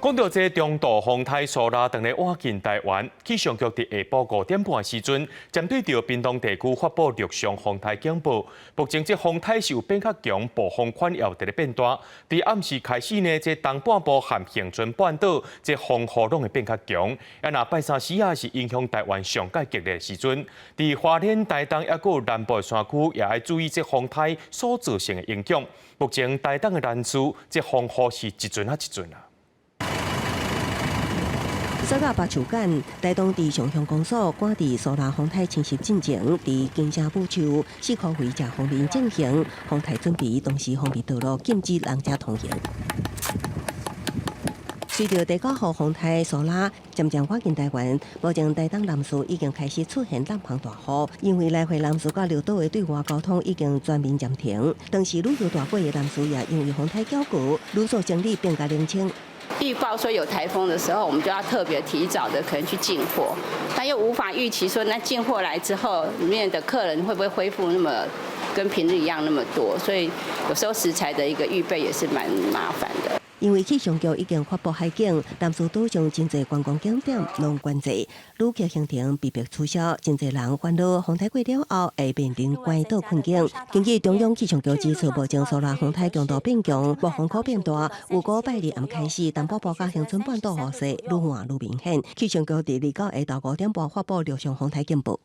讲到这中度风台苏拉等咧挖进台湾，气象局伫下晡5点半时阵，针对着屏东地区发布陆上风台警报。目前这风台是有变较强，暴风款也伫咧变大。伫暗时开始呢，这东半部和恒春半岛这风雨拢会变较强。若拜三时啊是影响台湾上界激烈的时阵，伫花莲、台东也有南部山区也要注意这风台所造成的影响。目前台东的人数，这风雨是一阵啊一阵啊。早到8树间，台东伫上乡公所赶伫苏拉风台侵袭进前，伫金城武树4棵回正风林进行风台准备，同时封闭道路，禁止人车通行。随着第9号风台苏拉渐渐靠近台湾，目前台东南势已经开始出现南方大雨，因为来回南势到绿岛的对外交通已经全面暂停。同时，旅游大过的南势也因为风台搅局，旅宿整理变加冷清。预报说有台风的时候，我们就要特别提早的可能去进货，但又无法预期说那进货来之后，里面的客人会不会恢复那么跟平日一样那么多，所以有时候食材的一个预备也是蛮麻烦的。因为气象局已经发布海警，南势岛上真侪观光景点拢关闭，旅客行程被迫取消，真侪人烦恼风台过了后会面临关岛困境。根据中央气象局指出，目前苏拉风台强度变强，暴风可变大，有5拜日暗开始，东北部甲恒春半岛雨势愈换愈明显。气象局伫29下昼5点半发布陆上风台警报。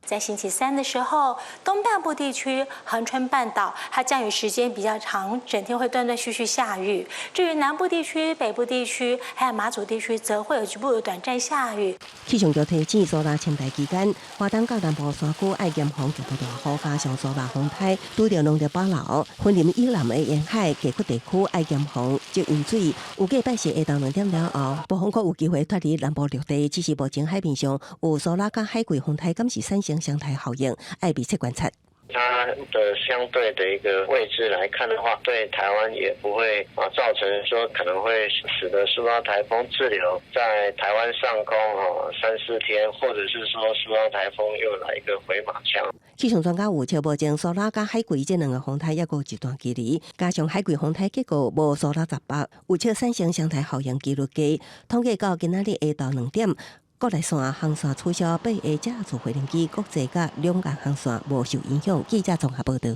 在星期3的时候，东半部地区、恒春半岛，它降雨时间比较长，整天会断断续续下雨。至于南部地区、北部地区，还有马祖地区，则会有局部的短暂下雨。气象局提醒，苏拉侵台期间，花东到南部山区爱严防极度大雨，加上苏拉风台拄着农业保留，云林以南的沿海溪谷地区爱严防积淹水。有计拜四下昼2点了后，暴风可有机会脱离南部陆地，只是目前海面上有苏拉甲海葵风台，敢是3相台效应，爱密切观察。它的相对的一个位置来看的话，对台湾也不会造成说可能会使得苏拉台风滞留在台湾上空3-4天，或者是说苏拉台风又来一个回马枪。气象专家预测，目前苏拉甲海葵这2个风台也有一段距离，加上海葵风台结果无苏拉10北，预测3相台效应几率低。统计到今仔日下昼2点。国内线航线取消，8下车自回轮机国际甲两岸航线无受影响。记者综合报道。